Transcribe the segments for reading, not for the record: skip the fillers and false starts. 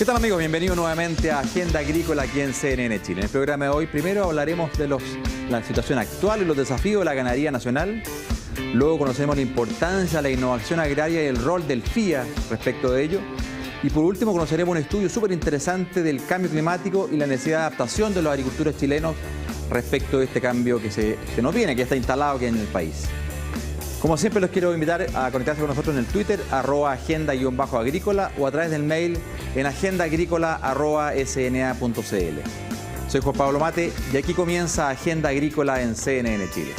¿Qué tal, amigos? Bienvenidos nuevamente a Agenda Agrícola aquí en CNN Chile. En el programa de hoy primero hablaremos de la situación actual y los desafíos de la ganadería nacional. Luego conoceremos la importancia de la innovación agraria y el rol del FIA respecto de ello. Y por último conoceremos un estudio súper interesante del cambio climático y la necesidad de adaptación de los agricultores chilenos respecto de este cambio que se nos viene, que ya está instalado aquí en el país. Como siempre, los quiero invitar a conectarse con nosotros en el Twitter, @agenda_agrícola, o a través del mail en agendaagrícola@sna.cl. Soy Juan Pablo Mate y aquí comienza Agenda Agrícola en CNN Chile.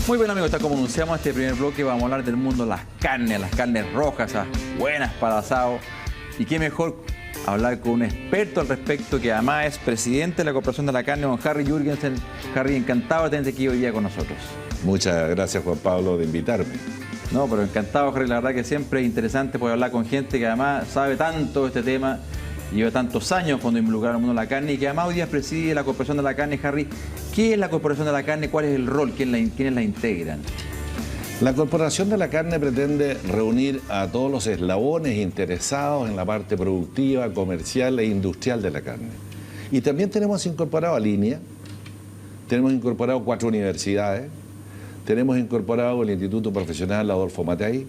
Muy bien, amigos, tal como anunciamos este primer bloque, vamos a hablar del mundo de las carnes rojas, esas buenas para asado. Y qué mejor hablar con un experto al respecto, que además es presidente de la Corporación de la Carne, don Harry Jürgensen. Harry, encantado de tenerte aquí hoy día con nosotros. Muchas gracias, Juan Pablo, de invitarme. No, pero encantado, Harry, la verdad que siempre es interesante poder hablar con gente que además sabe tanto de este tema, lleva tantos años cuando involucrar al mundo de la carne y que además hoy día preside la Corporación de la Carne. Harry, ¿qué es la Corporación de la Carne? ¿Cuál es el rol? ¿Quiénes la integran? La Corporación de la Carne pretende reunir a todos los eslabones interesados en la parte productiva, comercial e industrial de la carne. Y también tenemos incorporado a Línea, tenemos incorporado 4 universidades, tenemos incorporado el Instituto Profesional Adolfo Matei,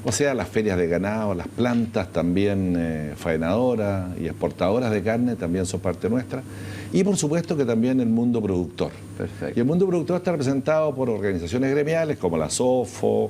o sea, las ferias de ganado, las plantas también faenadoras y exportadoras de carne también son parte nuestra. Y por supuesto que también el mundo productor. Perfecto. Y el mundo productor está representado por organizaciones gremiales como la SOFO,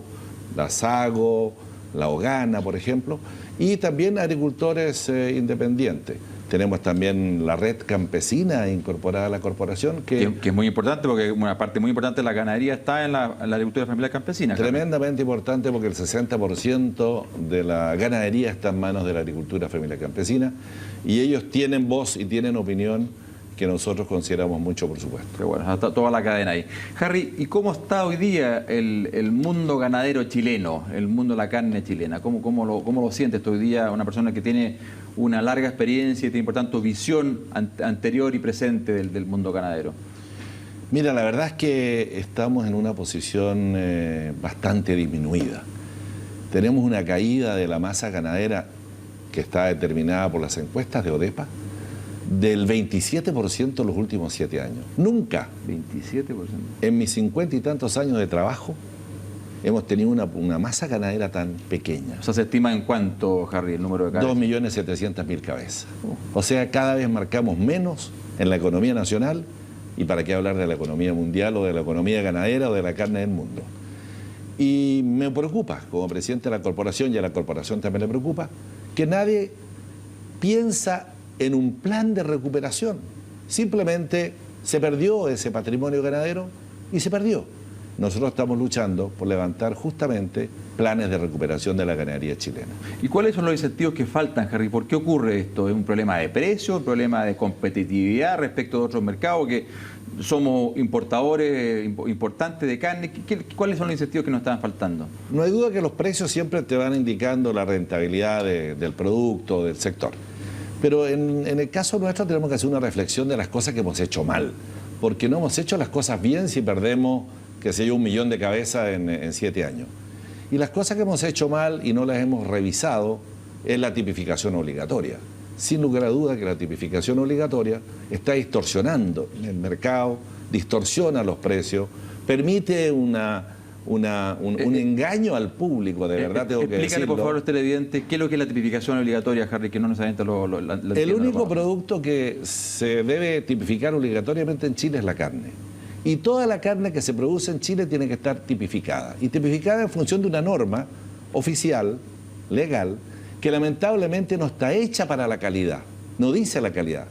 la SAGO, la OGANA, por ejemplo, y también agricultores independientes. Tenemos también la red campesina incorporada a la corporación. Que es muy importante, porque una parte muy importante de la ganadería está en la agricultura familiar campesina. Tremendamente importante, porque el 60% de la ganadería está en manos de la agricultura familiar campesina, y ellos tienen voz y tienen opinión que nosotros consideramos mucho, por supuesto. Pero bueno, está toda la cadena ahí. Harry, ¿y cómo está hoy día el mundo ganadero chileno, el mundo de la carne chilena? ¿Cómo lo sientes hoy día una persona que tiene una larga experiencia y tiene, por tanto, visión anterior y presente del mundo ganadero? Mira, la verdad es que estamos en una posición bastante disminuida. Tenemos una caída de la masa ganadera que está determinada por las encuestas de ODEPA del 27% en los últimos 7 años. Nunca, 27%, en mis 50 y tantos años de trabajo, hemos tenido una masa ganadera tan pequeña. O sea, ¿se estima en cuánto, Harry, el número de cabezas? 2.700.000 cabezas. O sea, cada vez marcamos menos en la economía nacional, y para qué hablar de la economía mundial o de la economía ganadera o de la carne del mundo. Y me preocupa, como presidente de la corporación, y a la corporación también le preocupa, que nadie piensa en un plan de recuperación. Simplemente se perdió ese patrimonio ganadero y se perdió. Nosotros estamos luchando por levantar justamente planes de recuperación de la ganadería chilena. ¿Y cuáles son los incentivos que faltan, Harry? ¿Por qué ocurre esto? ¿Es un problema de precio, un problema de competitividad respecto de otros mercados, que somos importadores importantes de carne? ¿Cuáles son los incentivos que nos están faltando? No hay duda que los precios siempre te van indicando la rentabilidad del producto, del sector. Pero en el caso nuestro tenemos que hacer una reflexión de las cosas que hemos hecho mal, porque no hemos hecho las cosas bien si perdemos, qué sé yo, 1 millón de cabezas en 7 años. Y las cosas que hemos hecho mal y no las hemos revisado es la tipificación obligatoria. Sin lugar a duda que la tipificación obligatoria está distorsionando el mercado, distorsiona los precios, permite un engaño al público, de verdad tengo que decirlo. Explícale, por favor, a los televidentes, qué es lo que es la tipificación obligatoria, Harry, que no necesariamente lo El único producto que se debe tipificar obligatoriamente en Chile es la carne. Y toda la carne que se produce en Chile tiene que estar tipificada. Y tipificada en función de una norma oficial, legal, que lamentablemente no está hecha para la calidad. No dice la calidad.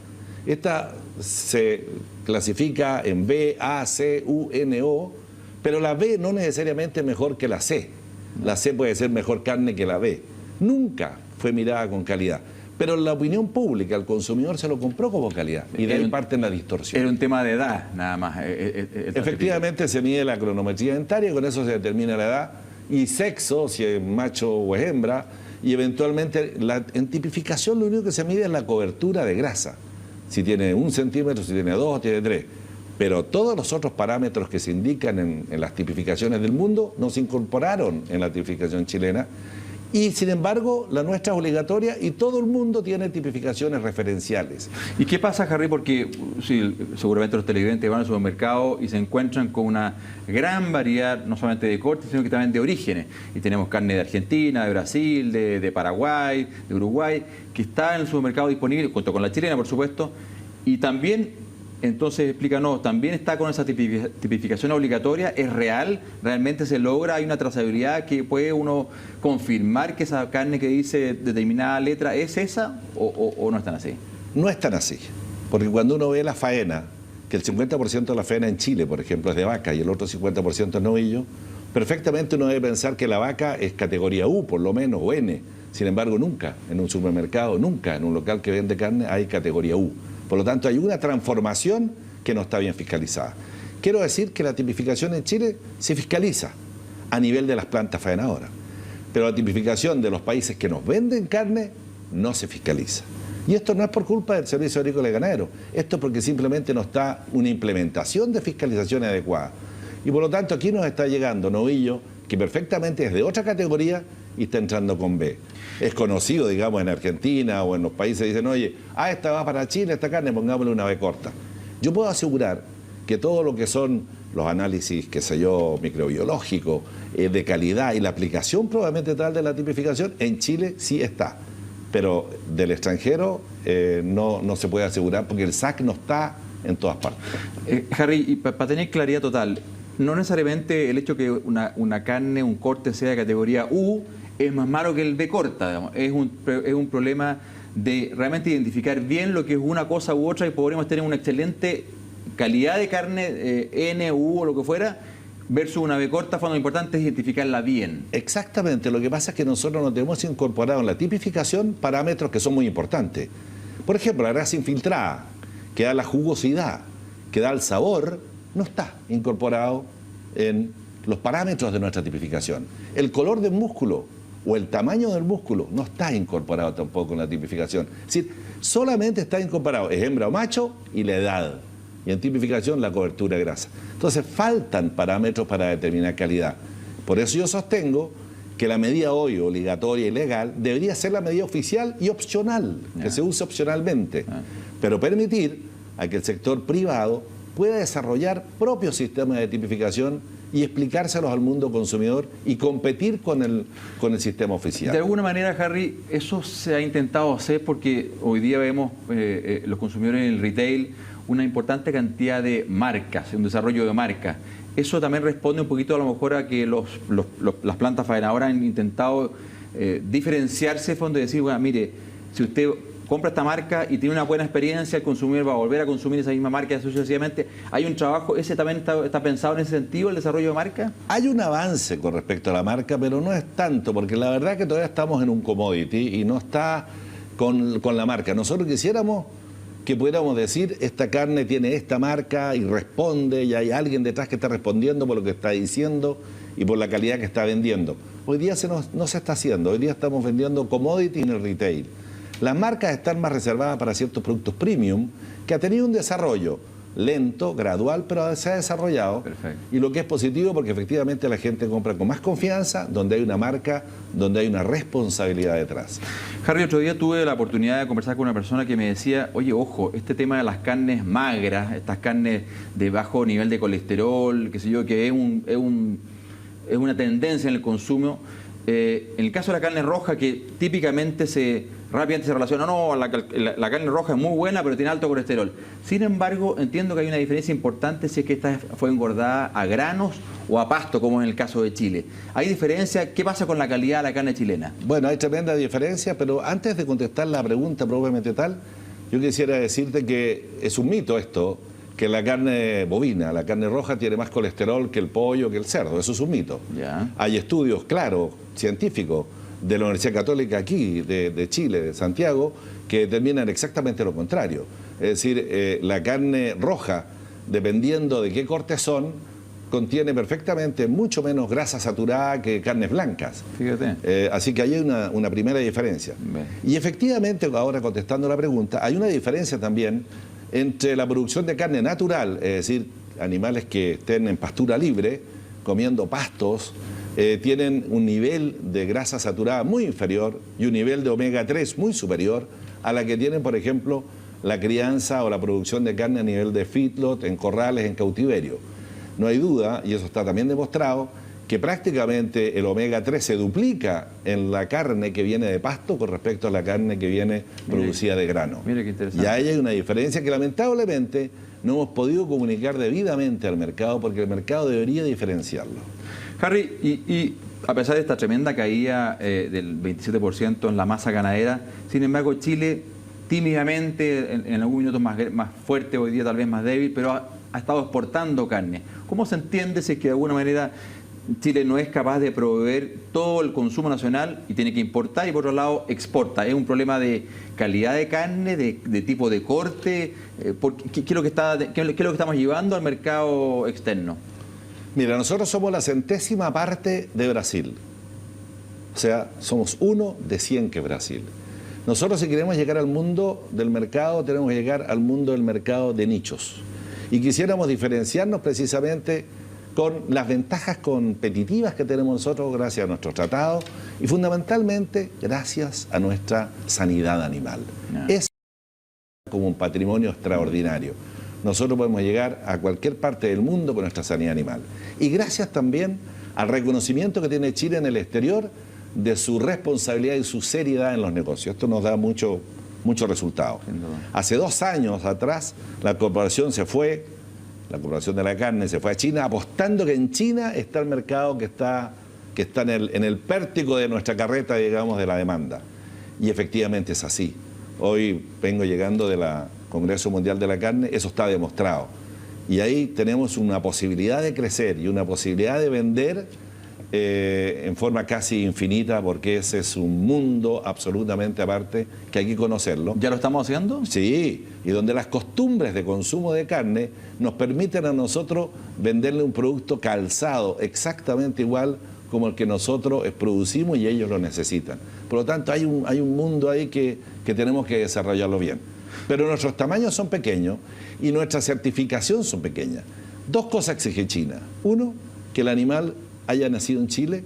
Esta se clasifica en B, A, C, U, N, O, pero la B no necesariamente es mejor que la C. La C puede ser mejor carne que la B. Nunca fue mirada con calidad. Pero la opinión pública, el consumidor se lo compró como calidad. Y de ahí parte en la distorsión. Era un tema de edad, nada más. Efectivamente se mide la cronometría dentaria y con eso se determina la edad. Y sexo, si es macho o es hembra. y eventualmente en tipificación lo único que se mide es la cobertura de grasa. Si tiene 1 centímetro, si tiene 2, tiene 3. Pero todos los otros parámetros que se indican en las tipificaciones del mundo no se incorporaron en la tipificación chilena. Y sin embargo, la nuestra es obligatoria y todo el mundo tiene tipificaciones referenciales. ¿Y qué pasa, Harry? Porque sí, seguramente los televidentes van al supermercado y se encuentran con una gran variedad, no solamente de cortes, sino que también de orígenes. Y tenemos carne de Argentina, de Brasil, de Paraguay, de Uruguay, que está en el supermercado disponible, junto con la chilena, por supuesto. Y también, entonces, explícanos, ¿también está con esa tipificación obligatoria? ¿Es real? ¿Realmente se logra? ¿Hay una trazabilidad que puede uno confirmar que esa carne que dice determinada letra es esa o no es tan así? No es tan así, porque cuando uno ve la faena, que el 50% de la faena en Chile, por ejemplo, es de vaca y el otro 50% es novillo, perfectamente uno debe pensar que la vaca es categoría U, por lo menos, o N. Sin embargo, nunca en un supermercado, nunca en un local que vende carne hay categoría U. Por lo tanto, hay una transformación que no está bien fiscalizada. Quiero decir que la tipificación en Chile se fiscaliza a nivel de las plantas faenadoras, pero la tipificación de los países que nos venden carne no se fiscaliza. Y esto no es por culpa del Servicio Agrícola y Ganadero, esto es porque simplemente no está una implementación de fiscalización adecuada. Y por lo tanto, aquí nos está llegando novillo que perfectamente es de otra categoría y está entrando con B. Es conocido, digamos, en Argentina o en los países, dicen, oye, esta va para Chile, esta carne, pongámosle una B corta. Yo puedo asegurar que todo lo que son los análisis, qué sé yo, microbiológicos, de calidad y la aplicación probablemente tal de la tipificación, en Chile sí está. Pero del extranjero no se puede asegurar porque el SAC no está en todas partes. Harry, y para tener claridad total, no necesariamente el hecho que una carne, un corte sea de categoría U, es más malo que el B corta, digamos. Es un problema de realmente identificar bien lo que es una cosa u otra y podríamos tener una excelente calidad de carne, N, U o lo que fuera, versus una B corta, cuando lo importante es identificarla bien. Exactamente, lo que pasa es que nosotros no tenemos incorporado en la tipificación parámetros que son muy importantes. Por ejemplo, la grasa infiltrada, que da la jugosidad, que da el sabor, no está incorporado en los parámetros de nuestra tipificación. El color del músculo o el tamaño del músculo no está incorporado tampoco en la tipificación. Es decir, solamente está incorporado es hembra o macho y la edad. Y en tipificación la cobertura de grasa. Entonces faltan parámetros para determinar calidad. Por eso yo sostengo que la medida hoy obligatoria y legal debería ser la medida oficial y opcional, que se use opcionalmente, pero permitir a que el sector privado pueda desarrollar propios sistemas de tipificación y explicárselos al mundo consumidor y competir con el sistema oficial. De alguna manera, Harry, eso se ha intentado hacer porque hoy día vemos los consumidores en el retail una importante cantidad de marcas, un desarrollo de marcas. Eso también responde un poquito a lo mejor a que las plantas faenadoras han intentado diferenciarse, fondo y decir, bueno, mire, si usted compra esta marca y tiene una buena experiencia, el consumidor va a volver a consumir esa misma marca sucesivamente. ¿Hay un trabajo, ese también está pensado en ese sentido, el desarrollo de marca? Hay un avance con respecto a la marca, pero no es tanto, porque la verdad es que todavía estamos en un commodity y no está con la marca. Nosotros quisiéramos que pudiéramos decir, esta carne tiene esta marca y responde, y hay alguien detrás que está respondiendo por lo que está diciendo y por la calidad que está vendiendo. Hoy día no se está haciendo, hoy día estamos vendiendo commodity en el retail. Las marcas están más reservadas para ciertos productos premium, que ha tenido un desarrollo lento, gradual, pero se ha desarrollado. Perfecto. Y lo que es positivo porque efectivamente la gente compra con más confianza, donde hay una marca, donde hay una responsabilidad detrás. Harry, otro día tuve la oportunidad de conversar con una persona que me decía, oye, ojo, este tema de las carnes magras, estas carnes de bajo nivel de colesterol, qué sé yo, que es una tendencia en el consumo. En el caso de la carne roja, que típicamente rápidamente se relaciona, no, la carne roja es muy buena, pero tiene alto colesterol. Sin embargo, entiendo que hay una diferencia importante si es que esta fue engordada a granos o a pasto, como en el caso de Chile. ¿Hay diferencia? ¿Qué pasa con la calidad de la carne chilena? Bueno, hay tremenda diferencia, pero antes de contestar la pregunta propiamente tal, yo quisiera decirte que es un mito esto, que la carne bovina, la carne roja, tiene más colesterol que el pollo, que el cerdo. Eso es un mito. Ya. Hay estudios, claro, científicos, de la Universidad Católica aquí, de Chile, de Santiago, que determinan exactamente lo contrario. Es decir, la carne roja, dependiendo de qué corte son, contiene perfectamente mucho menos grasa saturada que carnes blancas. Fíjate. Así que ahí hay una primera diferencia. Bien. Y efectivamente, ahora contestando la pregunta, hay una diferencia también entre la producción de carne natural, es decir, animales que estén en pastura libre, comiendo pastos, tienen un nivel de grasa saturada muy inferior y un nivel de omega 3 muy superior a la que tienen, por ejemplo, la crianza o la producción de carne a nivel de feedlot, en corrales, en cautiverio. No hay duda, y eso está también demostrado, que prácticamente el omega 3 se duplica en la carne que viene de pasto con respecto a la carne que viene producida de grano. Mire qué interesante. Y ahí hay una diferencia que lamentablemente no hemos podido comunicar debidamente al mercado porque el mercado debería diferenciarlo. Harry, y a pesar de esta tremenda caída del 27% en la masa ganadera, sin embargo Chile tímidamente, en algunos minutos más fuerte, hoy día tal vez más débil, pero ha estado exportando carne. ¿Cómo se entiende si es que de alguna manera Chile no es capaz de proveer todo el consumo nacional y tiene que importar y por otro lado exporta? ¿Es un problema de calidad de carne, de tipo de corte? ¿Qué es lo que estamos llevando al mercado externo? Mira, nosotros somos la 100ª parte de Brasil. O sea, somos 1 de 100 que es Brasil. Nosotros, si queremos llegar al mundo del mercado, tenemos que llegar al mundo del mercado de nichos. Y quisiéramos diferenciarnos precisamente con las ventajas competitivas que tenemos nosotros gracias a nuestros tratados y fundamentalmente gracias a nuestra sanidad animal. Es como un patrimonio extraordinario. Nosotros podemos llegar a cualquier parte del mundo con nuestra sanidad animal. Y gracias también al reconocimiento que tiene Chile en el exterior de su responsabilidad y su seriedad en los negocios. Esto nos da mucho resultado. Hace 2 años atrás la corporación la Corporación de la Carne se fue a China apostando que en China está el mercado que está en el pértigo de nuestra carreta, digamos, de la demanda. Y efectivamente es así. Hoy vengo llegando del Congreso Mundial de la Carne, eso está demostrado. Y ahí tenemos una posibilidad de crecer y una posibilidad de vender en forma casi infinita, porque ese es un mundo absolutamente aparte que hay que conocerlo. ¿Ya lo estamos haciendo? Sí, y donde las costumbres de consumo de carne nos permiten a nosotros venderle un producto calzado exactamente igual como el que nosotros producimos y ellos lo necesitan. Por lo tanto, hay un mundo ahí que tenemos que desarrollarlo bien. Pero nuestros tamaños son pequeños y nuestra certificación son pequeñas. 2 cosas exige China. 1, que el animal haya nacido en Chile,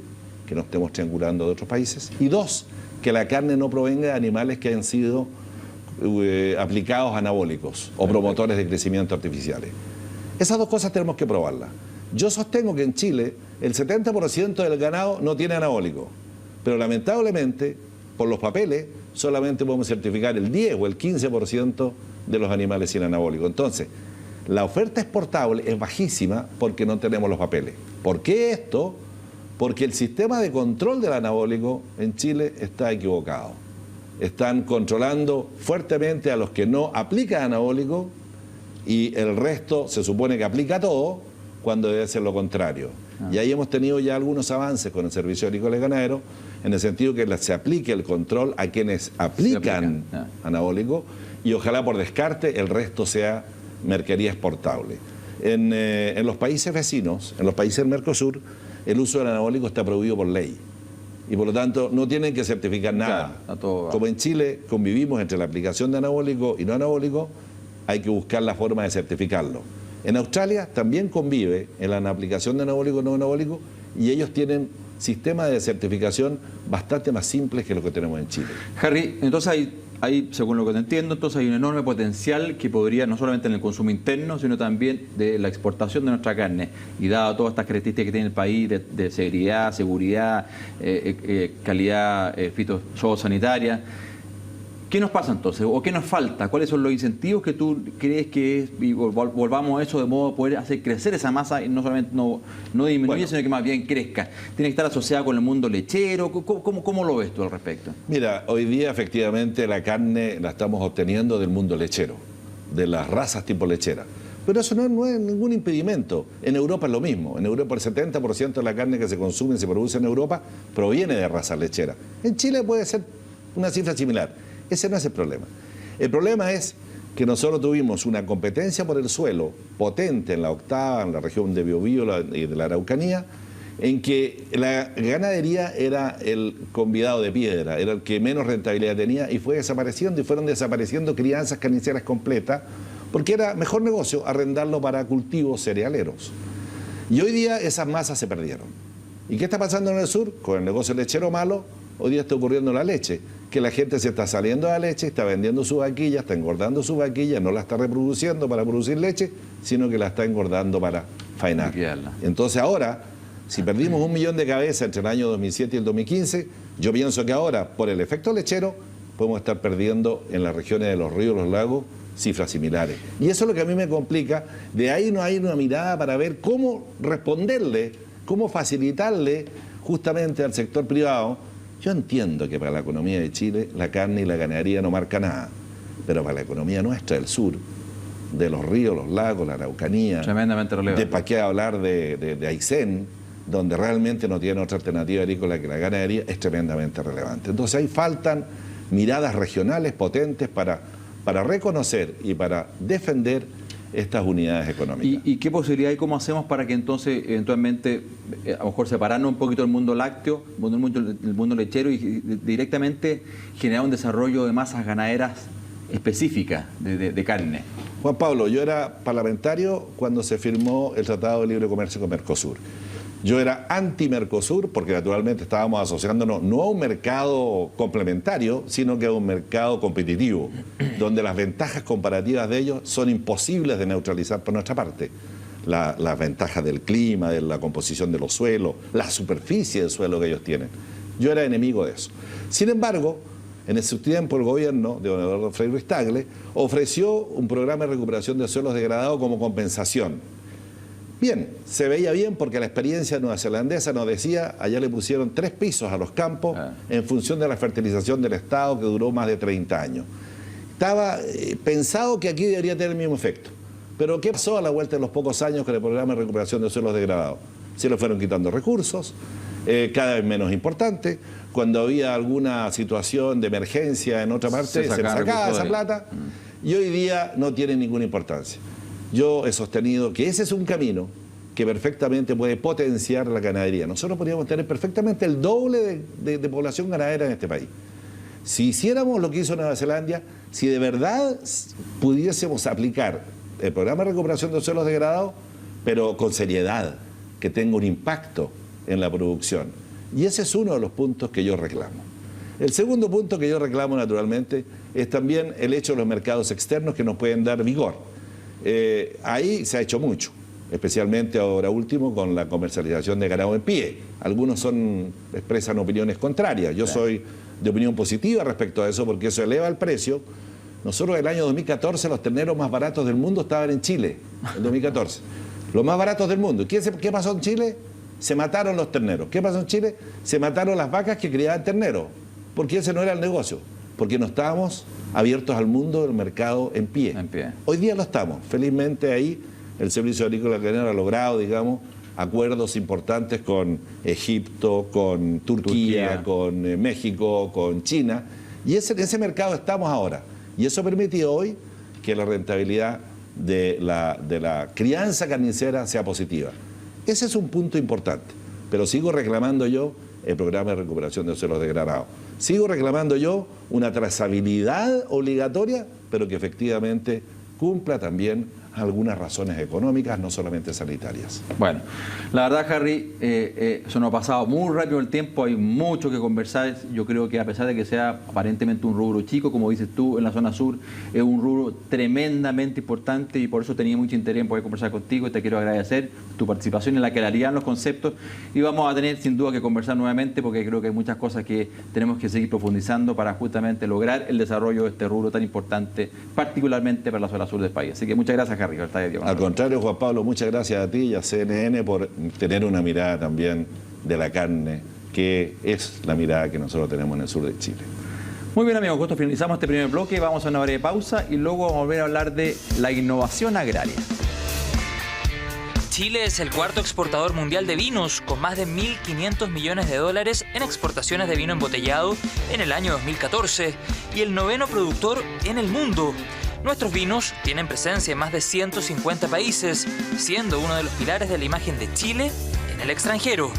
que no estemos triangulando de otros países. Y 2, que la carne no provenga de animales que hayan sido aplicados anabólicos o promotores de crecimiento artificiales. Esas 2 cosas tenemos que probarlas. Yo sostengo que en Chile el 70% del ganado no tiene anabólico, pero lamentablemente, por los papeles, solamente podemos certificar el 10 o el 15% de los animales sin anabólico. Entonces, la oferta exportable es bajísima porque no tenemos los papeles. ¿Por qué esto? Porque el sistema de control del anabólico en Chile está equivocado. Están controlando fuertemente a los que no aplican anabólico y el resto se supone que aplica todo cuando debe ser lo contrario. Y ahí hemos tenido ya algunos avances con el Servicio Agrícola y Ganadero en el sentido que se aplique el control a quienes aplican anabólico y ojalá por descarte el resto sea mercadería exportable. En los países vecinos, en los países del Mercosur, el uso del anabólico está prohibido por ley. Y por lo tanto no tienen que certificar nada. Claro, como en Chile convivimos entre la aplicación de anabólico y no anabólico, hay que buscar la forma de certificarlo. En Australia también convive en la aplicación de anabólico y no anabólico y ellos tienen sistemas de certificación bastante más simples que los que tenemos en Chile. Harry, entonces hay, según lo que te entiendo, entonces hay un enorme potencial que podría, no solamente en el consumo interno, sino también de la exportación de nuestra carne. Y dado todas estas características que tiene el país de seguridad, calidad fitosanitaria, ¿qué nos pasa entonces? ¿O qué nos falta? ¿Cuáles son los incentivos que tú crees que es, y volvamos a eso de modo a poder hacer crecer esa masa y no solamente no disminuir, sino que más bien crezca? ¿Tiene que estar asociada con el mundo lechero? ¿Cómo lo ves tú al respecto? Mira, hoy día efectivamente la carne la estamos obteniendo del mundo lechero, de las razas tipo lechera. Pero eso no es ningún impedimento. En Europa es lo mismo. En Europa el 70% de la carne que se consume y se produce en Europa proviene de razas lecheras. En Chile puede ser una cifra similar. Ese no es el problema. El problema es que nosotros tuvimos una competencia por el suelo potente en la octava, en la región de Biobío y de la Araucanía, en que la ganadería era el convidado de piedra, era el que menos rentabilidad tenía y fue desapareciendo, y fueron desapareciendo crianzas carniceras completas, porque era mejor negocio arrendarlo para cultivos cerealeros. Y hoy día esas masas se perdieron. ¿Y qué está pasando en el sur? Con el negocio lechero malo, hoy día está ocurriendo la leche, que la gente se está saliendo de la leche, está vendiendo su vaquilla, está engordando su vaquilla, no la está reproduciendo para producir leche, sino que la está engordando para faenar. Entonces ahora, si perdimos 1 millón de cabezas entre el año 2007 y el 2015, yo pienso que ahora, por el efecto lechero, podemos estar perdiendo en las regiones de los ríos, los lagos, cifras similares. Y eso es lo que a mí me complica. De ahí no hay una mirada para ver cómo responderle, cómo facilitarle justamente al sector privado. Yo entiendo que para la economía de Chile la carne y la ganadería no marca nada, pero para la economía nuestra del sur, de los ríos, los lagos, la Araucanía, tremendamente relevante. ¿De para qué hablar de Aysén, donde realmente no tiene otra alternativa agrícola que la ganadería? Es tremendamente relevante. Entonces ahí faltan miradas regionales potentes para reconocer y para defender estas unidades económicas. ¿Y qué posibilidad hay? ¿Cómo hacemos para que entonces eventualmente a lo mejor separarnos un poquito del mundo lácteo, del mundo lechero y directamente generar un desarrollo de masas ganaderas específicas de carne? Juan Pablo, yo era parlamentario cuando se firmó el Tratado de Libre Comercio con Mercosur. Yo era anti-Mercosur porque naturalmente estábamos asociándonos no a un mercado complementario, sino que a un mercado competitivo, donde las ventajas comparativas de ellos son imposibles de neutralizar por nuestra parte. Las ventajas del clima, de la composición de los suelos, la superficie del suelo que ellos tienen. Yo era enemigo de eso. Sin embargo, en ese tiempo el gobierno de don Eduardo Frei Ruiz-Tagle ofreció un programa de recuperación de suelos degradados como compensación. Bien, se veía bien porque la experiencia neozelandesa nos decía, allá le pusieron 3 pisos a los campos en función de la fertilización del Estado que duró más de 30 años. Estaba pensado que aquí debería tener el mismo efecto. Pero ¿qué pasó a la vuelta de los pocos años con el programa de recuperación de suelos degradados? Se le fueron quitando recursos, cada vez menos importante. Cuando había alguna situación de emergencia en otra parte, se le sacaba esa plata y hoy día no tiene ninguna importancia. Yo he sostenido que ese es un camino que perfectamente puede potenciar la ganadería. Nosotros podríamos tener perfectamente el doble de población ganadera en este país. Si hiciéramos lo que hizo Nueva Zelanda, si de verdad pudiésemos aplicar el programa de recuperación de suelos degradados, pero con seriedad, que tenga un impacto en la producción. Y ese es uno de los puntos que yo reclamo. El segundo punto que yo reclamo, naturalmente, es también el hecho de los mercados externos que nos pueden dar vigor. Ahí se ha hecho mucho, especialmente ahora último con la comercialización de ganado en pie. Algunos expresan opiniones contrarias. Yo soy de opinión positiva respecto a eso porque eso eleva el precio. Nosotros en el año 2014 los terneros más baratos del mundo estaban en Chile, en 2014. Los más baratos del mundo. ¿Qué pasó en Chile? Se mataron los terneros. ¿Qué pasó en Chile? Se mataron las vacas que criaban terneros, porque ese no era el negocio, porque no estábamos abiertos al mundo del mercado en pie. Hoy día lo estamos. Felizmente ahí el Servicio Agrícola Ganadero ha logrado, digamos, acuerdos importantes con Egipto, con Turquía, con México, con China. Y en ese mercado estamos ahora. Y eso permite hoy que la rentabilidad de la crianza carnicera sea positiva. Ese es un punto importante. Pero sigo reclamando yo el programa de recuperación de suelos degradados. Sigo reclamando yo una trazabilidad obligatoria, pero que efectivamente cumpla también algunas razones económicas, no solamente sanitarias. Bueno, la verdad, Harry, se nos ha pasado muy rápido el tiempo, hay mucho que conversar. Yo creo que a pesar de que sea aparentemente un rubro chico, como dices tú, en la zona sur, es un rubro tremendamente importante y por eso tenía mucho interés en poder conversar contigo y te quiero agradecer tu participación en la claridad en los conceptos y vamos a tener sin duda que conversar nuevamente porque creo que hay muchas cosas que tenemos que seguir profundizando para justamente lograr el desarrollo de este rubro tan importante, particularmente para la zona sur del país. Así que muchas gracias, Harry. Al contrario, Juan Pablo, muchas gracias a ti y a CNN por tener una mirada también de la carne, que es la mirada que nosotros tenemos en el sur de Chile. Muy bien, amigos, con esto finalizamos este primer bloque, vamos a una breve pausa y luego vamos a volver a hablar de la innovación agraria. Chile es el cuarto exportador mundial de vinos, con más de 1.500 millones de dólares en exportaciones de vino embotellado en el año 2014 y el noveno productor en el mundo. Nuestros vinos tienen presencia en más de 150 países, siendo uno de los pilares de la imagen de Chile en el extranjero.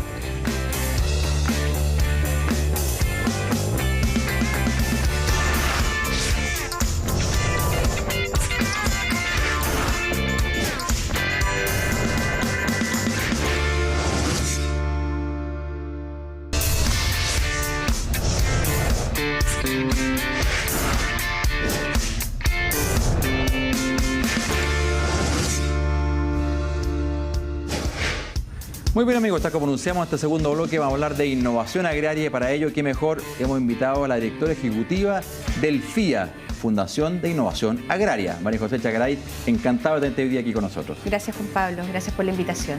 Muy bien, amigos, tal como anunciamos este segundo bloque, vamos a hablar de innovación agraria y para ello, qué mejor, hemos invitado a la directora ejecutiva del FIA, Fundación de Innovación Agraria, María José Chacaray. Encantado de tenerte hoy día aquí con nosotros. Gracias, Juan Pablo. Gracias por la invitación.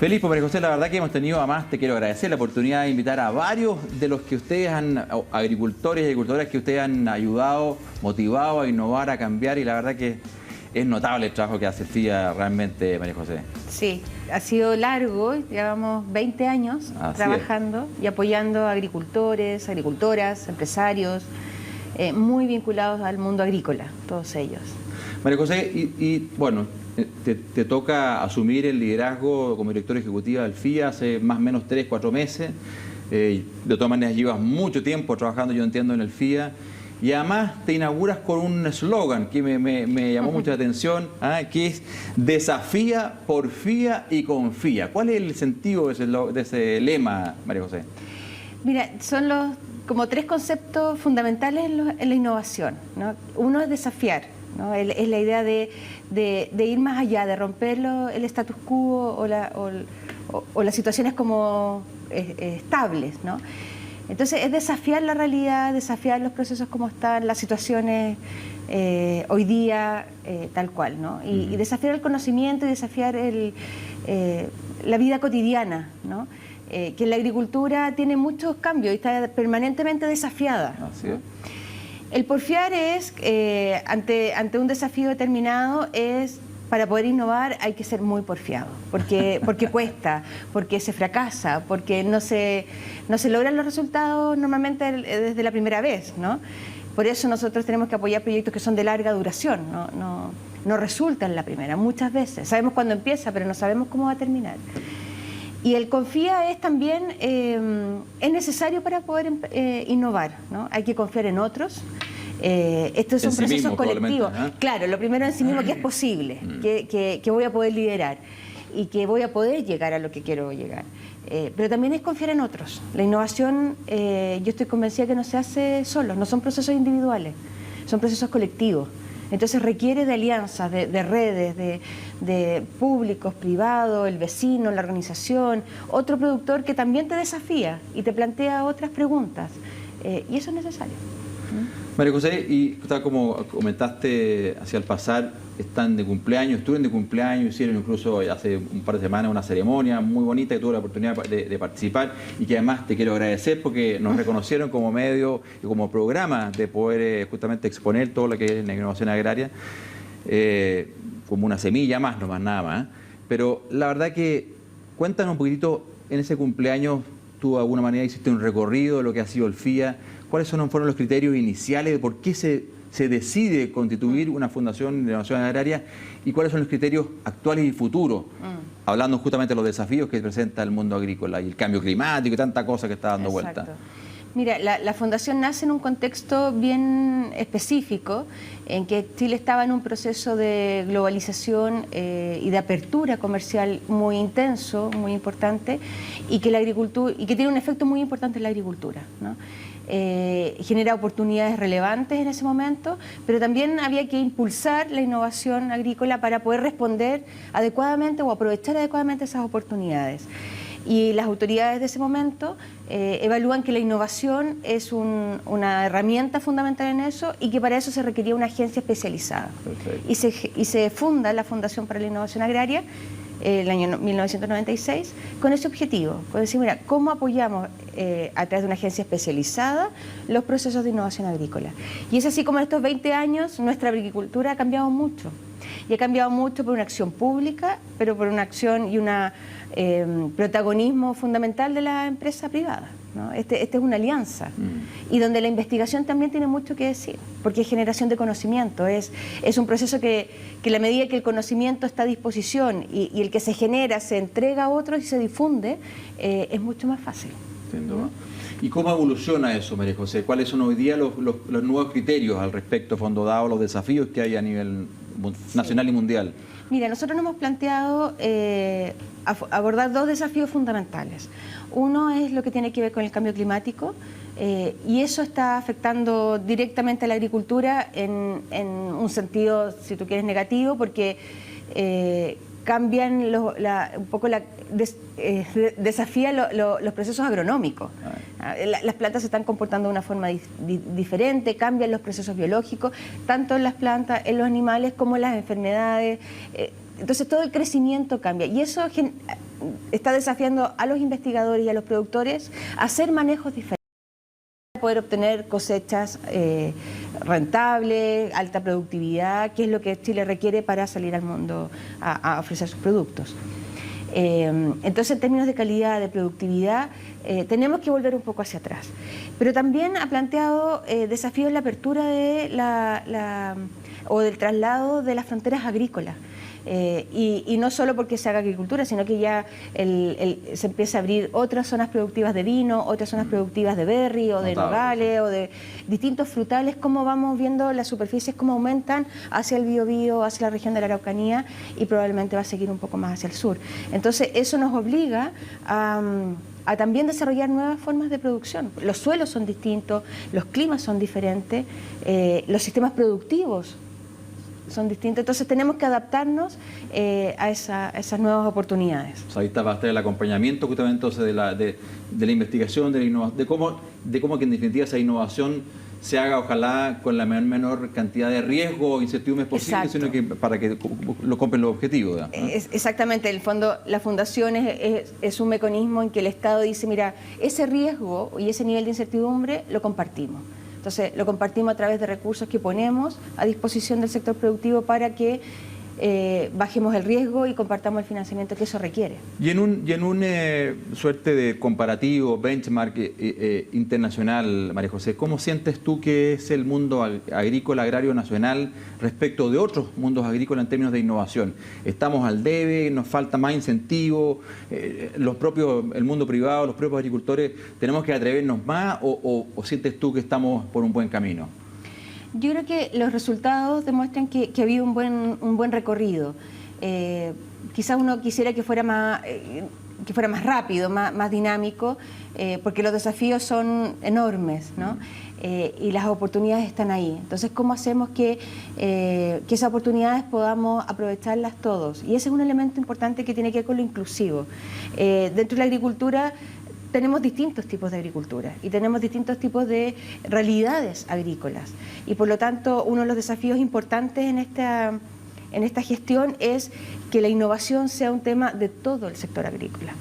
Feliz, María José, la verdad que hemos tenido, además, te quiero agradecer la oportunidad de invitar a varios de los que ustedes agricultores y agricultoras que ustedes han ayudado, motivado a innovar, a cambiar, y la verdad que es notable el trabajo que hace el FIA realmente, María José. Sí, ha sido largo, llevamos 20 años trabajando y apoyando a agricultores, agricultoras, empresarios, muy vinculados al mundo agrícola, todos ellos. María José, y bueno, te toca asumir el liderazgo como directora ejecutiva del FIA hace más o menos 3, 4 meses. De todas maneras llevas mucho tiempo trabajando, yo entiendo, en el FIA. Y además te inauguras con un eslogan que me llamó mucho la atención, que es desafía, porfía y confía. ¿Cuál es el sentido de ese lema, María José? Mira, son como 3 conceptos fundamentales en la innovación, ¿no? Uno es desafiar, ¿no? Es la idea de ir más allá, de romper el status quo o las situaciones como estables, ¿no? Entonces es desafiar la realidad, desafiar los procesos como están, las situaciones hoy día tal cual, ¿no? Y desafiar el conocimiento y desafiar la vida cotidiana, ¿no? Que la agricultura tiene muchos cambios y está permanentemente desafiada. Así es. ¿No? El porfiar es, ante un desafío determinado, para poder innovar hay que ser muy porfiado, porque cuesta, porque se fracasa, porque no se logran los resultados normalmente desde la primera vez, ¿no? Por eso nosotros tenemos que apoyar proyectos que son de larga duración, no resultan la primera, muchas veces. Sabemos cuándo empieza, pero no sabemos cómo va a terminar. Y el confía es también, es necesario para poder innovar, ¿no? Hay que confiar en otros. Estos son procesos colectivos. Claro, lo primero en sí mismo, que es posible, que voy a poder liderar y que voy a poder llegar a lo que quiero llegar. Pero también es confiar en otros. La innovación, yo estoy convencida que no se hace solos, no son procesos individuales, son procesos colectivos. Entonces requiere de alianzas, de redes, de públicos, privados, el vecino, la organización, otro productor que también te desafía y te plantea otras preguntas. Y eso es necesario. María José, y tal como comentaste hacia el pasar, están de cumpleaños, estuvieron de cumpleaños, hicieron incluso hace un par de semanas una ceremonia muy bonita que tuve la oportunidad de participar y que además te quiero agradecer porque nos reconocieron como medio y como programa de poder justamente exponer todo lo que es la innovación agraria, como una semilla más, no más nada más. Pero la verdad que cuéntanos un poquitito, en ese cumpleaños tú de alguna manera hiciste un recorrido de lo que ha sido el FIA. ¿Cuáles fueron los criterios iniciales de por qué se decide constituir una fundación de innovación agraria y cuáles son los criterios actuales y futuros? Hablando justamente de los desafíos que presenta el mundo agrícola y el cambio climático y tanta cosa que está dando vuelta. Mira, la fundación nace en un contexto bien específico en que Chile estaba en un proceso de globalización y de apertura comercial muy intenso, muy importante, y que la agricultura, y que tiene un efecto muy importante en la agricultura, ¿no? Genera oportunidades relevantes en ese momento, pero también había que impulsar la innovación agrícola para poder responder adecuadamente o aprovechar adecuadamente esas oportunidades. Y las autoridades de ese momento evalúan que la innovación es una herramienta fundamental en eso y que para eso se requería una agencia especializada. Y se funda la Fundación para la Innovación Agraria el año 1996 con ese objetivo, con decir, mira, ¿cómo apoyamos a través de una agencia especializada los procesos de innovación agrícola? Y es así como en estos 20 años nuestra agricultura ha cambiado mucho. Y ha cambiado mucho por una acción pública, pero por una acción y un protagonismo fundamental de la empresa privada. ¿no? Este es una alianza y donde la investigación también tiene mucho que decir, porque es generación de conocimiento, es un proceso que a la medida que el conocimiento está a disposición y el que se genera se entrega a otros y se difunde, es mucho más fácil. Entiendo. ¿Y cómo evoluciona eso, María José? ¿Cuáles son hoy día los nuevos criterios al respecto, fondo dado los desafíos que hay a nivel nacional y mundial? Mira, nosotros nos hemos planteado abordar dos desafíos fundamentales. Uno es lo que tiene que ver con el cambio climático y eso está afectando directamente a la agricultura en un sentido, si tú quieres, negativo, porque cambian desafía los procesos agronómicos. Las plantas se están comportando de una forma diferente, cambian los procesos biológicos, tanto en las plantas, en los animales, como en las enfermedades. Entonces todo el crecimiento cambia y eso está desafiando a los investigadores y a los productores a hacer manejos diferentes para poder obtener cosechas rentables, alta productividad, que es lo que Chile requiere para salir al mundo a ofrecer sus productos. Entonces, en términos de calidad, de productividad, tenemos que volver un poco hacia atrás. Pero también ha planteado desafíos en la apertura de o del traslado de las fronteras agrícolas. Y no solo porque se haga agricultura, sino que ya se empieza a abrir otras zonas productivas de vino, otras zonas productivas de berry o de nogales o de distintos frutales, como vamos viendo las superficies cómo aumentan hacia el Biobío, hacia la región de la Araucanía y probablemente va a seguir un poco más hacia el sur. Entonces eso nos obliga a también desarrollar nuevas formas de producción. Los suelos son distintos, los climas son diferentes, los sistemas productivos son distintos, entonces tenemos que adaptarnos a esas nuevas oportunidades. O sea, ahí está, va a estar el acompañamiento justamente entonces de la investigación, de la innovación, de cómo que en definitiva esa innovación se haga ojalá con la menor cantidad de riesgo o incertidumbres posibles, sino que para que lo cumplen los objetivos, ¿no? Exactamente, en el fondo la fundación es un mecanismo en que el Estado dice, mira, ese riesgo y ese nivel de incertidumbre lo compartimos. Entonces, lo compartimos a través de recursos que ponemos a disposición del sector productivo para que bajemos el riesgo y compartamos el financiamiento que eso requiere. Y en un suerte de comparativo, benchmark internacional, María José, ¿cómo sientes tú que es el mundo agrícola, agrario nacional respecto de otros mundos agrícolas en términos de innovación? ¿Estamos al debe? ¿Nos falta más incentivo? El mundo privado, los propios agricultores, ¿tenemos que atrevernos más o sientes tú que estamos por un buen camino? Yo creo que los resultados demuestran que ha habido un buen recorrido. Quizás uno quisiera que fuera más rápido, más dinámico, porque los desafíos son enormes, ¿no? Y las oportunidades están ahí. Entonces, ¿cómo hacemos que esas oportunidades podamos aprovecharlas todos? Y ese es un elemento importante que tiene que ver con lo inclusivo. Dentro de la agricultura tenemos distintos tipos de agricultura y tenemos distintos tipos de realidades agrícolas y por lo tanto uno de los desafíos importantes en esta gestión es que la innovación sea un tema de todo el sector agrícola,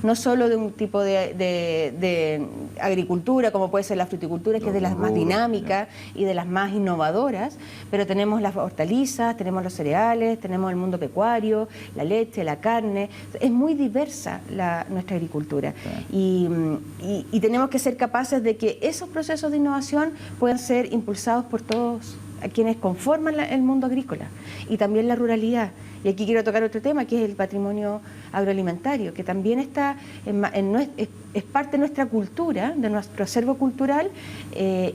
no solo de un tipo de agricultura como puede ser la fruticultura, que es de las más dinámicas y de las más innovadoras, pero tenemos las hortalizas, tenemos los cereales, tenemos el mundo pecuario, la leche, la carne, es muy diversa nuestra agricultura y tenemos que ser capaces de que esos procesos de innovación puedan ser impulsados por todos a quienes conforman el mundo agrícola y también la ruralidad. Y aquí quiero tocar otro tema, que es el patrimonio agroalimentario, que también está es parte de nuestra cultura, de nuestro acervo cultural,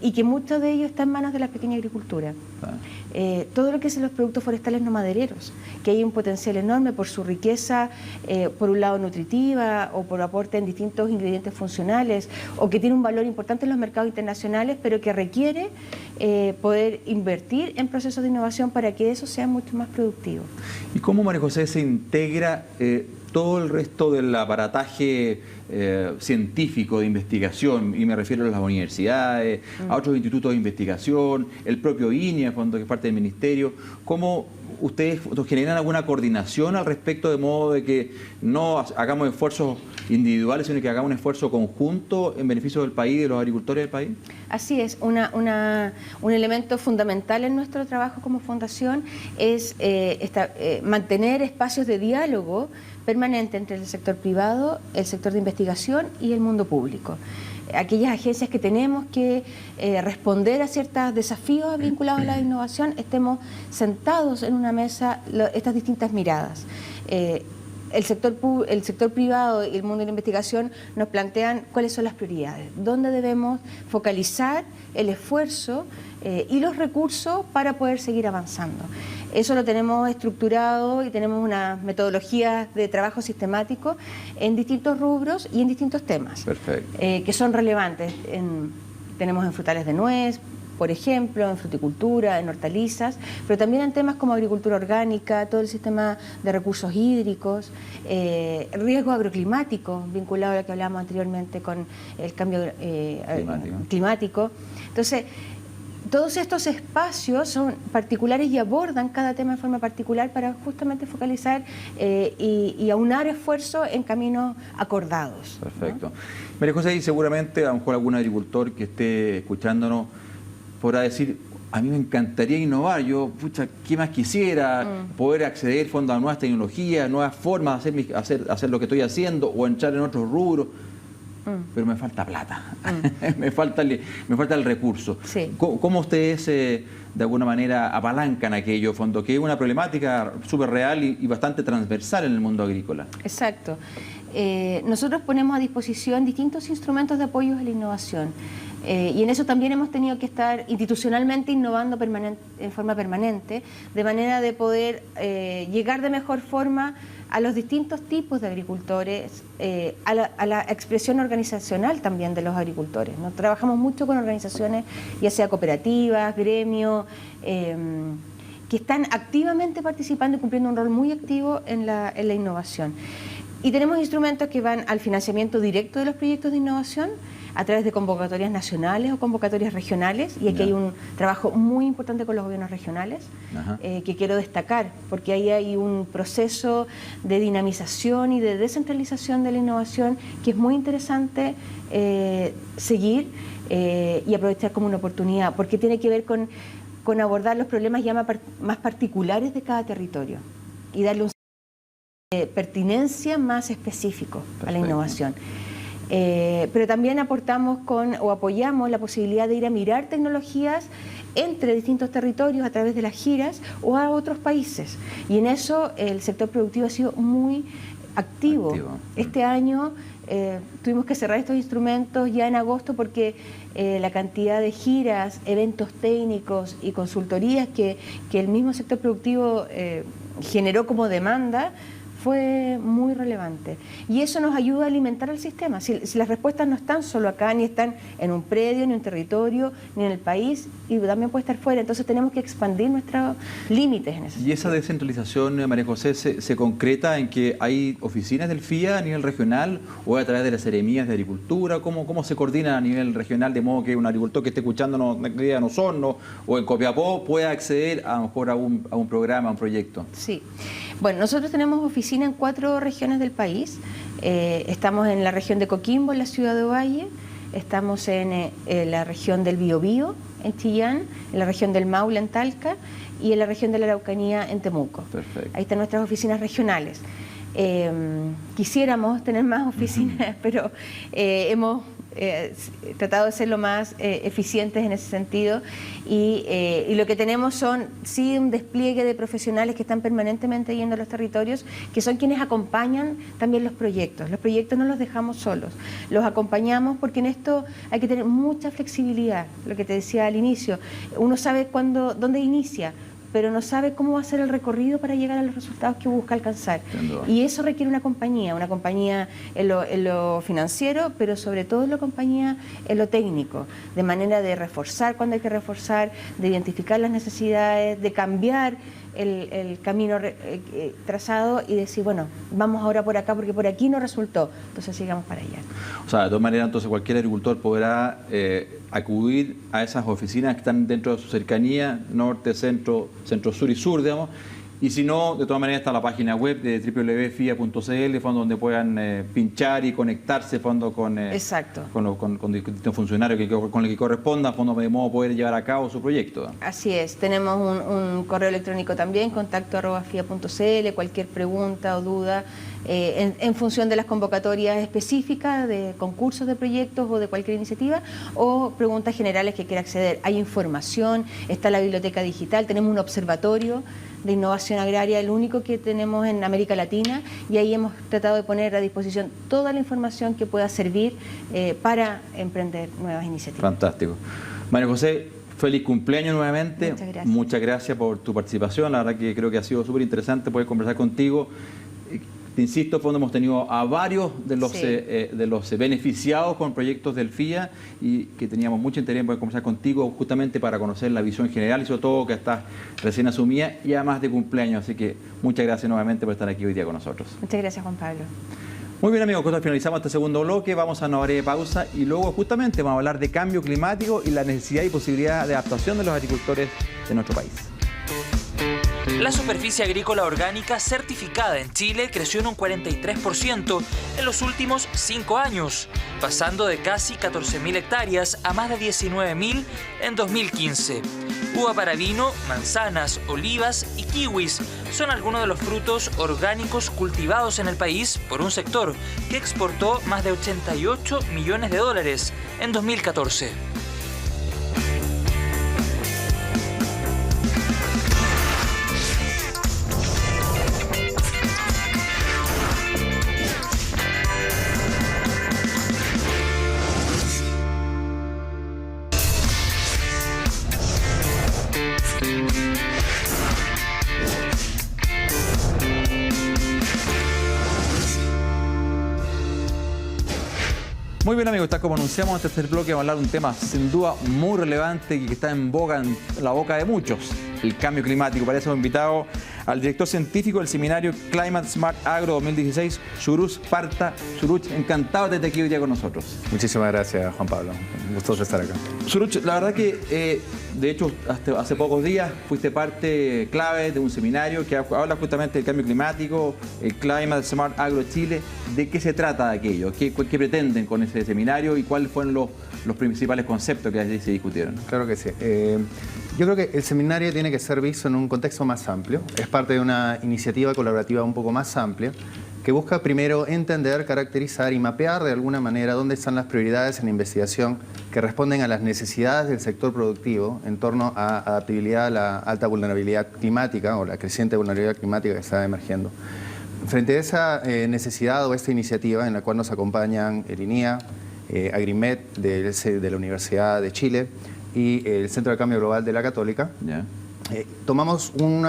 y que mucho de ello está en manos de la pequeña agricultura. Todo lo que son los productos forestales no madereros, que hay un potencial enorme por su riqueza, por un lado nutritiva, o por aporte en distintos ingredientes funcionales, o que tiene un valor importante en los mercados internacionales, pero que requiere poder invertir en procesos de innovación para que eso sea mucho más productivo. ¿Y cómo, María José, se integra todo el resto del aparataje científico de investigación, y me refiero a las universidades, a otros institutos de investigación, el propio INEA, cuando es parte del ministerio? ¿Cómo ¿ustedes generan alguna coordinación al respecto, de modo de que no hagamos esfuerzos individuales, sino que hagamos un esfuerzo conjunto en beneficio del país y de los agricultores del país? Así es, un elemento fundamental en nuestro trabajo como fundación es mantener espacios de diálogo permanente entre el sector privado, el sector de investigación y el mundo público. Aquellas agencias que tenemos que responder a ciertos desafíos vinculados a la innovación, estemos sentados en una mesa, estas distintas miradas. El sector privado y el mundo de la investigación nos plantean cuáles son las prioridades, dónde debemos focalizar el esfuerzo y los recursos para poder seguir avanzando. Eso lo tenemos estructurado y tenemos una metodología de trabajo sistemático en distintos rubros y en distintos temas. Perfecto. Que son relevantes. Tenemos en frutales de nuez, por ejemplo, en fruticultura, en hortalizas, pero también en temas como agricultura orgánica, todo el sistema de recursos hídricos, riesgo agroclimático, vinculado a lo que hablábamos anteriormente con el cambio climático. Entonces, todos estos espacios son particulares y abordan cada tema de forma particular para justamente focalizar y aunar esfuerzos en caminos acordados. Perfecto. ¿No? María José, y seguramente a lo mejor algún agricultor que esté escuchándonos podrá decir: a mí me encantaría innovar, yo, pucha, ¿qué más quisiera? Poder acceder a nuevas tecnologías, nuevas formas de hacer lo que estoy haciendo o entrar en otros rubros. Pero me falta plata, me falta el recurso. Sí. ¿Cómo ustedes de alguna manera apalancan aquello, fondo, que es una problemática súper real y bastante transversal en el mundo agrícola? Exacto. Nosotros ponemos a disposición distintos instrumentos de apoyo a la innovación. Y en eso también hemos tenido que estar institucionalmente innovando en forma permanente, de manera de poder llegar de mejor forma a los distintos tipos de agricultores, a la expresión organizacional también de los agricultores. Nos trabajamos mucho con organizaciones, ya sea cooperativas, gremios, que están activamente participando y cumpliendo un rol muy activo en la innovación. Y tenemos instrumentos que van al financiamiento directo de los proyectos de innovación, a través de convocatorias nacionales o convocatorias regionales, y aquí hay un trabajo muy importante con los gobiernos regionales, que quiero destacar, porque ahí hay un proceso de dinamización y de descentralización de la innovación que es muy interesante seguir y aprovechar como una oportunidad, porque tiene que ver con abordar los problemas ya más particulares de cada territorio y darle un pertinencia más específico a la innovación. Pero también aportamos o apoyamos la posibilidad de ir a mirar tecnologías entre distintos territorios a través de las giras o a otros países. Y en eso el sector productivo ha sido muy activo. Este año tuvimos que cerrar estos instrumentos ya en agosto porque la cantidad de giras, eventos técnicos y consultorías que el mismo sector productivo generó como demanda fue muy relevante. Y eso nos ayuda a alimentar el sistema. Si las respuestas no están solo acá, ni están en un predio, ni en un territorio, ni en el país, y también puede estar fuera. Entonces tenemos que expandir nuestros límites en eso. ¿Y esa descentralización, María José, se concreta en que hay oficinas del FIA a nivel regional o a través de las seremías de agricultura? ¿Cómo se coordina a nivel regional de modo que un agricultor que esté escuchándonos en Osorno o en Copiapó pueda acceder a lo mejor a un programa, a un proyecto? Sí. Bueno, nosotros tenemos oficina en 4 regiones del país. Estamos en la región de Coquimbo, en la ciudad de Ovalle. Estamos en la región del Biobío, en Chillán, en la región del Maule, en Talca, y en la región de la Araucanía, en Temuco. Perfecto. Ahí están nuestras oficinas regionales. Quisiéramos tener más oficinas, pero hemos tratado de ser lo más eficientes en ese sentido y lo que tenemos son sí un despliegue de profesionales que están permanentemente yendo a los territorios, que son quienes acompañan también los proyectos. Los proyectos no los dejamos solos, los acompañamos porque en esto hay que tener mucha flexibilidad, lo que te decía al inicio. Uno sabe dónde inicia, pero no sabe cómo va a ser el recorrido para llegar a los resultados que busca alcanzar. Y eso requiere una compañía en lo financiero, pero sobre todo una compañía en lo técnico, de manera de reforzar cuando hay que reforzar, de identificar las necesidades, de cambiar el camino trazado y decir, bueno, vamos ahora por acá porque por aquí no resultó, entonces sigamos para allá. O sea, de todas maneras, entonces cualquier agricultor podrá acudir a esas oficinas que están dentro de su cercanía, norte, centro, centro-sur y sur, digamos, Y si no, de todas maneras está la página web de www.fia.cl, fondo donde puedan pinchar y conectarse, fondo con distintos funcionarios con los que corresponda, fondo de modo poder llevar a cabo su proyecto. Así es, tenemos un correo electrónico también, contacto@fia.cl, cualquier pregunta o duda, en función de las convocatorias específicas de concursos de proyectos o de cualquier iniciativa, o preguntas generales que quiera acceder. Hay información, está la biblioteca digital, tenemos un observatorio de innovación agraria, el único que tenemos en América Latina, y ahí hemos tratado de poner a disposición toda la información que pueda servir para emprender nuevas iniciativas. Fantástico. María José, feliz cumpleaños nuevamente. Muchas gracias. Muchas gracias por tu participación. La verdad que creo que ha sido súper interesante poder conversar contigo. Te insisto, fondo, hemos tenido a varios de los beneficiados con proyectos del FIA y que teníamos mucho interés en poder conversar contigo justamente para conocer la visión general y sobre todo que estás recién asumida y además de cumpleaños. Así que muchas gracias nuevamente por estar aquí hoy día con nosotros. Muchas gracias, Juan Pablo. Muy bien, amigos, con esto finalizamos este segundo bloque. Vamos a una breve pausa y luego justamente vamos a hablar de cambio climático y la necesidad y posibilidad de adaptación de los agricultores de nuestro país. La superficie agrícola orgánica certificada en Chile creció en un 43% en los últimos 5 años, pasando de casi 14.000 hectáreas a más de 19.000 en 2015. Uva para vino, manzanas, olivas y kiwis son algunos de los frutos orgánicos cultivados en el país por un sector que exportó más de 88 millones de dólares en 2014. Muy bien, amigos, tal como anunciamos en el tercer bloque, vamos a hablar de un tema sin duda muy relevante y que está en la boca de muchos, el cambio climático. Para eso hemos invitado al director científico del seminario Climate Smart Agro 2016, Suruch Parta. Suruch, encantado de estar aquí hoy día con nosotros. Muchísimas gracias, Juan Pablo. Gustoso estar acá. Suruch, la verdad que, de hecho, hasta hace pocos días fuiste parte clave de un seminario que habla justamente del cambio climático, el Climate Smart Agro Chile. ¿De qué se trata de aquello? ¿Qué pretenden con ese seminario y cuáles fueron los principales conceptos que allí se discutieron? Claro que sí. Yo creo que el seminario tiene que ser visto en un contexto más amplio. Es parte de una iniciativa colaborativa un poco más amplia que busca primero entender, caracterizar y mapear de alguna manera dónde están las prioridades en investigación que responden a las necesidades del sector productivo en torno a adaptabilidad a la alta vulnerabilidad climática o la creciente vulnerabilidad climática que está emergiendo. Frente a esa necesidad o esta iniciativa en la cual nos acompañan el INIA, Agrimet de la Universidad de Chile y el Centro de Cambio Global de la Católica, tomamos un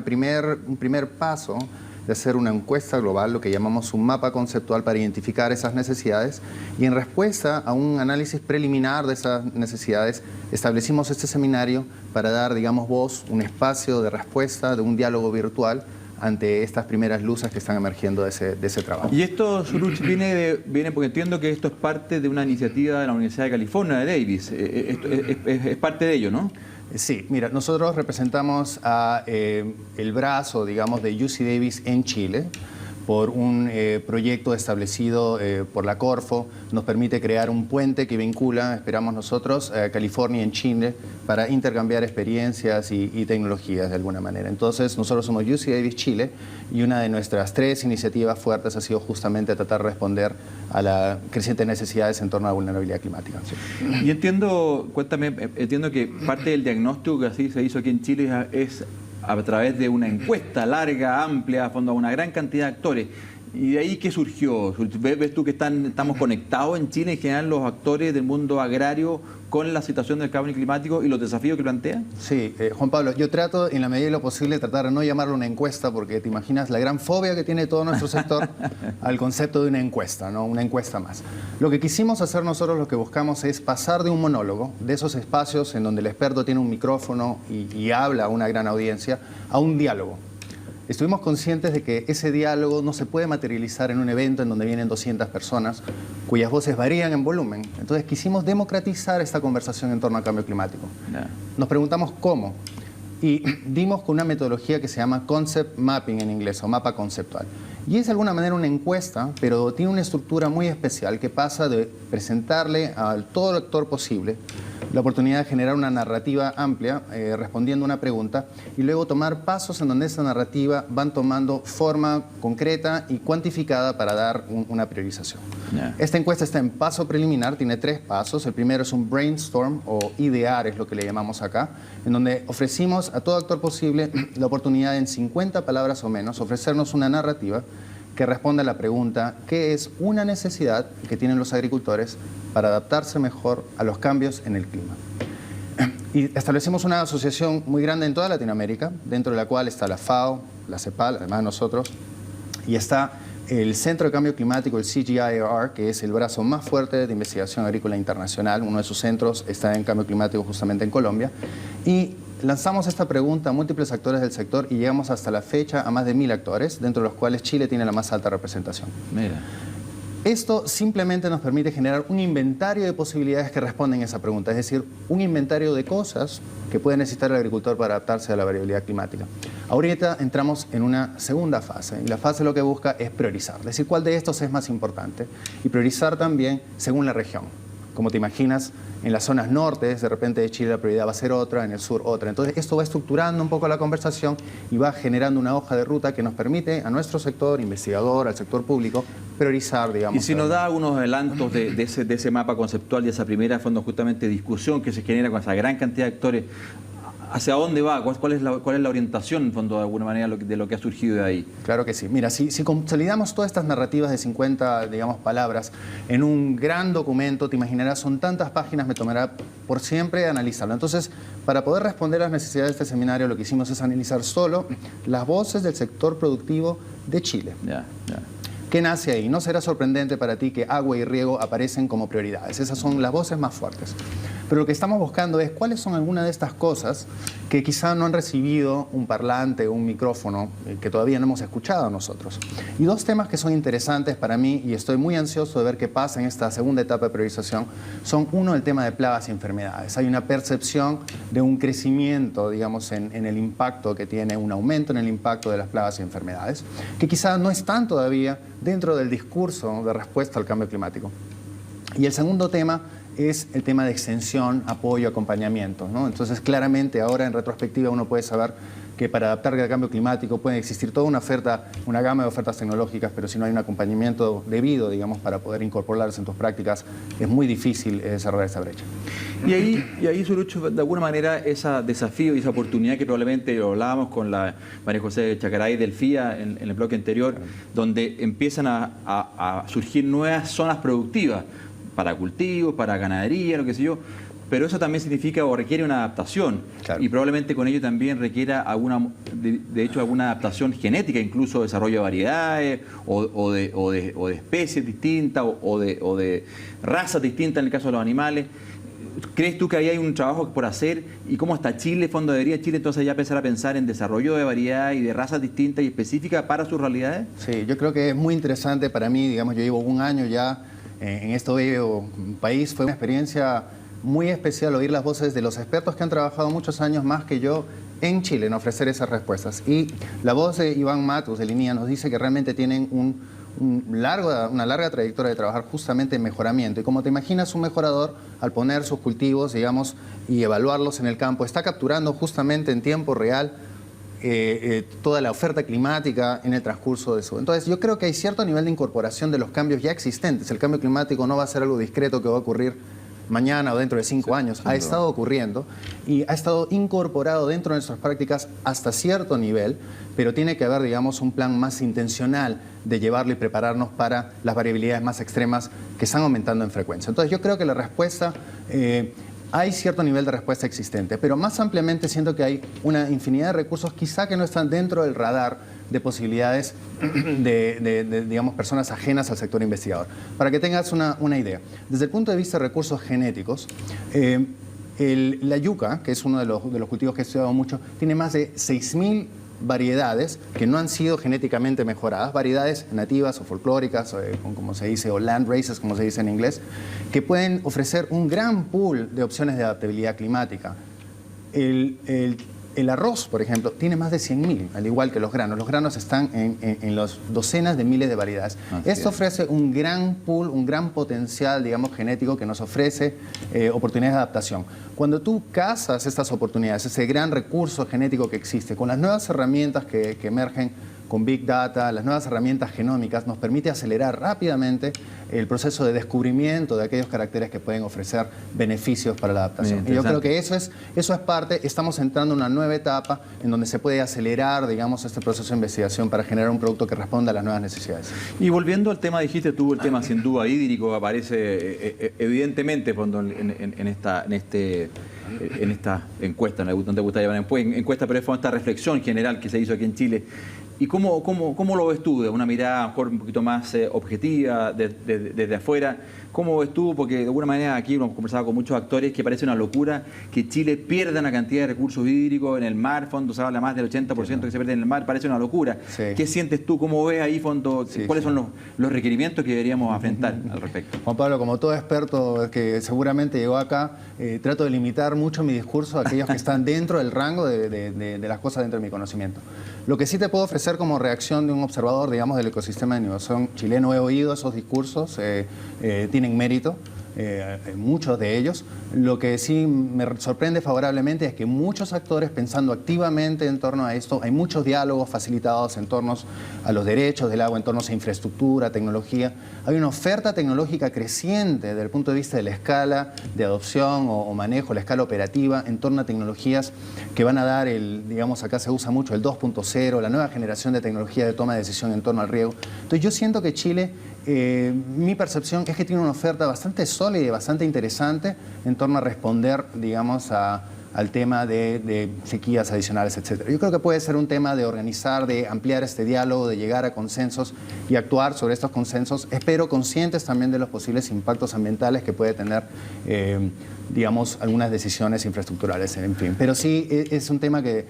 primer paso de hacer una encuesta global, lo que llamamos un mapa conceptual para identificar esas necesidades, y en respuesta a un análisis preliminar de esas necesidades establecimos este seminario para dar, digamos, voz, un espacio de respuesta, de un diálogo virtual ante estas primeras luces que están emergiendo de ese trabajo. Y esto, Suruch, viene porque entiendo que esto es parte de una iniciativa de la Universidad de California, de Davis. Es parte de ello, ¿no? Sí, mira, nosotros representamos el brazo, digamos, de UC Davis en Chile por un proyecto establecido por la Corfo. Nos permite crear un puente que vincula, esperamos nosotros, California en Chile para intercambiar experiencias y tecnologías de alguna manera. Entonces, nosotros somos UC Davis Chile y una de nuestras 3 iniciativas fuertes ha sido justamente tratar de responder a las crecientes necesidades en torno a la vulnerabilidad climática. Sí. Y entiendo que parte del diagnóstico que así se hizo aquí en Chile es a través de una encuesta larga, amplia, a fondo a una gran cantidad de actores. ¿Y de ahí qué surgió? ¿Ves tú que estamos conectados en Chile en general los actores del mundo agrario con la situación del cambio climático y los desafíos que plantea? Sí, Juan Pablo, yo trato en la medida de lo posible tratar de no llamarlo una encuesta porque te imaginas la gran fobia que tiene todo nuestro sector al concepto de una encuesta, ¿no? Una encuesta más. Lo que quisimos hacer nosotros, lo que buscamos es pasar de un monólogo, de esos espacios en donde el experto tiene un micrófono y habla a una gran audiencia, a un diálogo. Estuvimos conscientes de que ese diálogo no se puede materializar en un evento en donde vienen 200 personas cuyas voces varían en volumen. Entonces quisimos democratizar esta conversación en torno al cambio climático. Nos preguntamos cómo. y dimos con una metodología que se llama Concept Mapping en inglés, o mapa conceptual. Y es de alguna manera una encuesta, pero tiene una estructura muy especial que pasa de presentarle a todo el actor posible la oportunidad de generar una narrativa amplia respondiendo una pregunta y luego tomar pasos en donde esa narrativa van tomando forma concreta y cuantificada para dar una priorización. Esta encuesta está en paso preliminar, tiene 3 pasos. El primero es un brainstorm o idear, es lo que le llamamos acá, en donde ofrecimos a todo actor posible la oportunidad de, en 50 palabras o menos, ofrecernos una narrativa que responda a la pregunta: ¿qué es una necesidad que tienen los agricultores para adaptarse mejor a los cambios en el clima? Y establecimos una asociación muy grande en toda Latinoamérica, dentro de la cual está la FAO, la CEPAL, además de nosotros, y está el Centro de Cambio Climático, el CGIAR, que es el brazo más fuerte de investigación agrícola internacional. Uno de sus centros está en cambio climático justamente en Colombia. Y lanzamos esta pregunta a múltiples actores del sector y llegamos hasta la fecha a más de 1000 actores, dentro de los cuales Chile tiene la más alta representación. Mira. Esto simplemente nos permite generar un inventario de posibilidades que responden a esa pregunta, es decir, un inventario de cosas que puede necesitar el agricultor para adaptarse a la variabilidad climática. Ahorita entramos en una segunda fase, y la fase lo que busca es priorizar, es decir, cuál de estos es más importante, y priorizar también según la región. Como te imaginas, en las zonas norte, de repente de Chile la prioridad va a ser otra, en el sur otra. Entonces esto va estructurando un poco la conversación y va generando una hoja de ruta que nos permite a nuestro sector investigador, al sector público, priorizar, digamos. Y si nos da algunos adelantos de ese mapa conceptual, de esa primera fondo justamente discusión que se genera con esa gran cantidad de actores, ¿hacia dónde va? ¿Cuál es la orientación, en fondo, de alguna manera, de lo que ha surgido de ahí? Claro que sí. Mira, si consolidamos todas estas narrativas de 50, digamos, palabras en un gran documento, te imaginarás, son tantas páginas, me tomará por siempre analizarlo. Entonces, para poder responder a las necesidades de este seminario, lo que hicimos es analizar solo las voces del sector productivo de Chile. ¿Qué nace ahí? No será sorprendente para ti que agua y riego aparecen como prioridades. Esas son las voces más fuertes. Pero lo que estamos buscando es cuáles son algunas de estas cosas que quizá no han recibido un parlante o un micrófono que todavía no hemos escuchado nosotros. Y 2 temas que son interesantes para mí y estoy muy ansioso de ver qué pasa en esta segunda etapa de priorización son, uno, el tema de plagas y enfermedades. Hay una percepción de un crecimiento, digamos, en el impacto que tiene, un aumento en el impacto de las plagas y enfermedades, que quizá no están todavía dentro del discurso de respuesta al cambio climático. Y el segundo tema es el tema de extensión, apoyo, acompañamiento, ¿no? Entonces, claramente, ahora en retrospectiva uno puede saber que para adaptar al cambio climático puede existir toda una oferta, una gama de ofertas tecnológicas, pero si no hay un acompañamiento debido, digamos, para poder incorporarlas en tus prácticas, es muy difícil cerrar esa brecha. Y ahí, Surucho, de alguna manera, ese desafío y esa oportunidad que probablemente lo hablábamos con la María José Chacaray del FIA en el bloque anterior, donde empiezan a surgir nuevas zonas productivas para cultivos, para ganadería, lo que sé yo, pero eso también significa o requiere una adaptación. Claro. Y probablemente con ello también requiera alguna adaptación genética, incluso desarrollo de variedades o de especies distintas o de razas distintas en el caso de los animales. ¿Crees tú que ahí hay un trabajo por hacer? ¿Y cómo está Chile? ¿Fondo debería Chile entonces ya empezar a pensar en desarrollo de variedades y de razas distintas y específicas para sus realidades? Sí, yo creo que es muy interesante para mí. Digamos, yo llevo 1 año ya en este bello país. Fue una experiencia muy especial oír las voces de los expertos que han trabajado muchos años más que yo en Chile en ofrecer esas respuestas. Y la voz de Iván Matus de Linía nos dice que realmente tienen una larga trayectoria de trabajar justamente en mejoramiento. Y como te imaginas, un mejorador, al poner sus cultivos, digamos, y evaluarlos en el campo, está capturando justamente en tiempo real toda la oferta climática en el transcurso de eso. Entonces, yo creo que hay cierto nivel de incorporación de los cambios ya existentes. El cambio climático no va a ser algo discreto que va a ocurrir mañana o dentro de 5 años. Ha estado ocurriendo y ha estado incorporado dentro de nuestras prácticas hasta cierto nivel, pero tiene que haber, digamos, un plan más intencional de llevarlo y prepararnos para las variabilidades más extremas que están aumentando en frecuencia. Entonces, yo creo que la respuesta... hay cierto nivel de respuesta existente, pero más ampliamente siento que hay una infinidad de recursos quizá que no están dentro del radar de posibilidades de digamos, personas ajenas al sector investigador. Para que tengas una idea, desde el punto de vista de recursos genéticos, la yuca, que es uno de los cultivos que he estudiado mucho, tiene más de 6.000 variedades que no han sido genéticamente mejoradas, variedades nativas o folclóricas, como se dice, o land races, como se dice en inglés, que pueden ofrecer un gran pool de opciones de adaptabilidad climática. El arroz, por ejemplo, tiene más de 100.000, al igual que los granos. Los granos están en las docenas de miles de variedades. Esto ofrece un gran pool, un gran potencial, digamos, genético que nos ofrece oportunidades de adaptación. Cuando tú cazas estas oportunidades, ese gran recurso genético que existe, con las nuevas herramientas que emergen con Big Data, las nuevas herramientas genómicas, nos permite acelerar rápidamente el proceso de descubrimiento de aquellos caracteres que pueden ofrecer beneficios para la adaptación. Y yo creo que eso es parte, estamos entrando en una nueva etapa en donde se puede acelerar, digamos, este proceso de investigación para generar un producto que responda a las nuevas necesidades. Y volviendo al tema, dijiste tú, el tema sin duda hídrico aparece evidentemente cuando en esta encuesta, no te gusta llamar encuesta, pero es esta reflexión general que se hizo aquí en Chile. ¿Y cómo lo ves tú, de una mirada a lo mejor un poquito más objetiva, desde afuera? ¿Cómo ves tú? Porque de alguna manera aquí hemos conversado con muchos actores que parece una locura que Chile pierda una cantidad de recursos hídricos en el mar, fondo se habla más del 80% que se pierde en el mar, parece una locura. Sí. ¿Qué sientes tú? ¿Cómo ves ahí, fondo? ¿Cuáles son los requerimientos que deberíamos afrontar al respecto? Juan Pablo, como todo experto que seguramente llegó acá, trato de limitar mucho mi discurso a aquellos que están dentro del rango de las cosas dentro de mi conocimiento. Lo que sí te puedo ofrecer como reacción de un observador, digamos, del ecosistema de innovación chileno, he oído esos discursos, tienen mérito, muchos de ellos. Lo que sí me sorprende favorablemente es que muchos actores pensando activamente en torno a esto, hay muchos diálogos facilitados en torno a los derechos del agua, en torno a infraestructura, tecnología. Hay una oferta tecnológica creciente desde el punto de vista de la escala de adopción o manejo, la escala operativa en torno a tecnologías que van a dar digamos, acá se usa mucho el 2.0, la nueva generación de tecnología de toma de decisión en torno al riego. Entonces yo siento que Chile, mi percepción es que tiene una oferta bastante sólida y bastante interesante en torno a responder, digamos, al tema de sequías adicionales, etc. Yo creo que puede ser un tema de organizar, de ampliar este diálogo, de llegar a consensos y actuar sobre estos consensos, espero conscientes también de los posibles impactos ambientales que puede tener, digamos, algunas decisiones infraestructurales, en fin. Pero sí es un tema que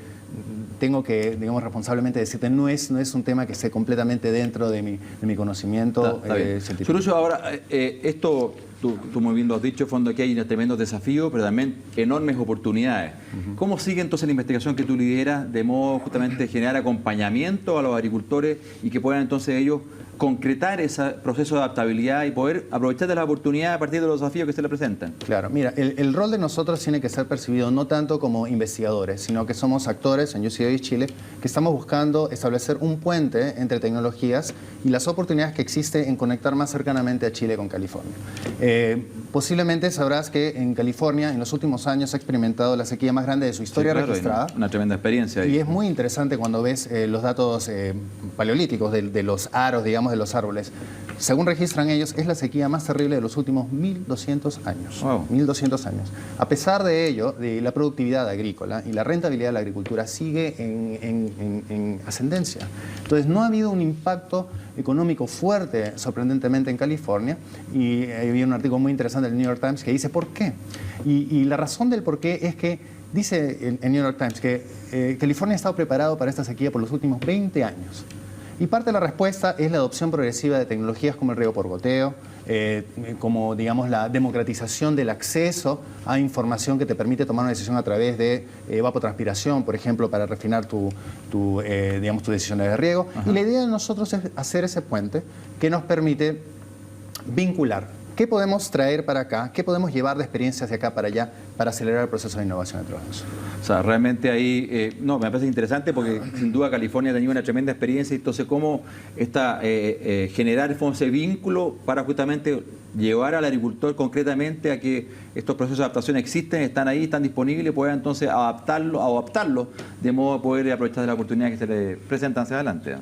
tengo que, digamos, responsablemente decirte, no es un tema que esté completamente dentro de mi conocimiento científico. Surucho, ahora, esto, tú muy bien lo has dicho, fondo que hay tremendos desafíos, pero también enormes oportunidades. ¿Cómo sigue entonces la investigación que tú lideras de modo justamente de generar acompañamiento a los agricultores y que puedan entonces ellos concretar ese proceso de adaptabilidad y poder aprovechar de la oportunidad a partir de los desafíos que se le presentan? Claro, mira, el rol de nosotros tiene que ser percibido no tanto como investigadores, sino que somos actores en UC Chile que estamos buscando establecer un puente entre tecnologías y las oportunidades que existe en conectar más cercanamente a Chile con California. Posiblemente sabrás que en California en los últimos años ha experimentado la sequía más grande de su historia registrada. Una tremenda experiencia ahí. Y es muy interesante cuando ves los datos paleolíticos de los aros, digamos, de los árboles. Según registran ellos, es la sequía más terrible de los últimos 1.200 años. Wow. 1.200 años. A pesar de ello, la productividad agrícola y la rentabilidad de la agricultura sigue en ascendencia. Entonces, no ha habido un impacto económico fuerte, sorprendentemente, en California. Y había un artículo muy interesante del New York Times que dice por qué. Y la razón del por qué es que dice el New York Times que California ha estado preparado para esta sequía por los últimos 20 años. Y parte de la respuesta es la adopción progresiva de tecnologías como el riego por goteo, como, digamos, la democratización del acceso a información que te permite tomar una decisión a través de evapotranspiración, por ejemplo, para refinar digamos, tus decisiones de riego. Ajá. Y la idea de nosotros es hacer ese puente que nos permite vincular qué podemos traer para acá, qué podemos llevar de experiencias de acá para allá para acelerar el proceso de innovación entre nosotros. O sea, realmente ahí, me parece interesante porque sin duda California ha tenido una tremenda experiencia, entonces cómo generar ese vínculo para justamente llevar al agricultor concretamente a que estos procesos de adaptación existen, están ahí, están disponibles, pueda entonces adaptarlo de modo a poder aprovechar de la oportunidad que se le presentan hacia adelante.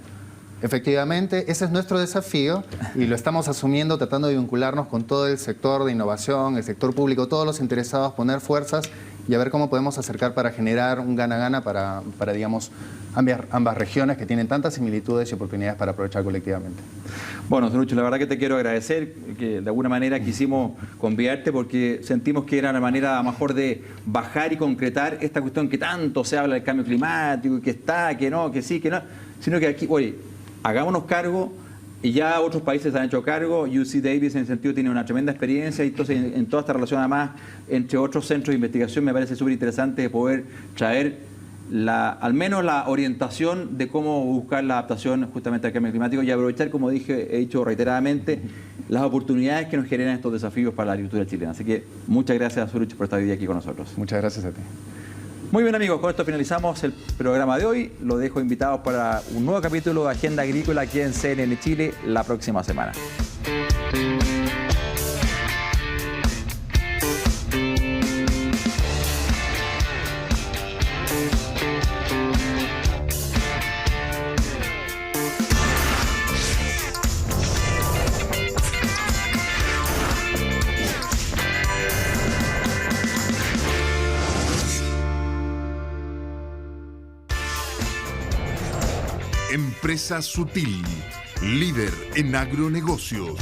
Efectivamente, ese es nuestro desafío y lo estamos asumiendo tratando de vincularnos con todo el sector de innovación, el sector público, todos los interesados, poner fuerzas y a ver cómo podemos acercar para generar un gana-gana para digamos, ambas regiones que tienen tantas similitudes y oportunidades para aprovechar colectivamente. Bueno, Surucho, la verdad que te quiero agradecer, que de alguna manera quisimos convidarte porque sentimos que era una manera a lo mejor de bajar y concretar esta cuestión que tanto se habla del cambio climático, que está, que no, que sí, que no, sino que aquí, oye, hagámonos cargo, y ya otros países han hecho cargo. UC Davis en ese sentido tiene una tremenda experiencia y entonces en toda esta relación además entre otros centros de investigación me parece súper interesante poder traer al menos la orientación de cómo buscar la adaptación justamente al cambio climático y aprovechar, como he dicho reiteradamente, las oportunidades que nos generan estos desafíos para la agricultura chilena. Así que muchas gracias, Suruch, por estar hoy día aquí con nosotros. Muchas gracias a ti. Muy bien, amigos, con esto finalizamos el programa de hoy. Los dejo invitados para un nuevo capítulo de Agenda Agrícola aquí en CNN Chile la próxima semana. Empresa Sutil, líder en agronegocios.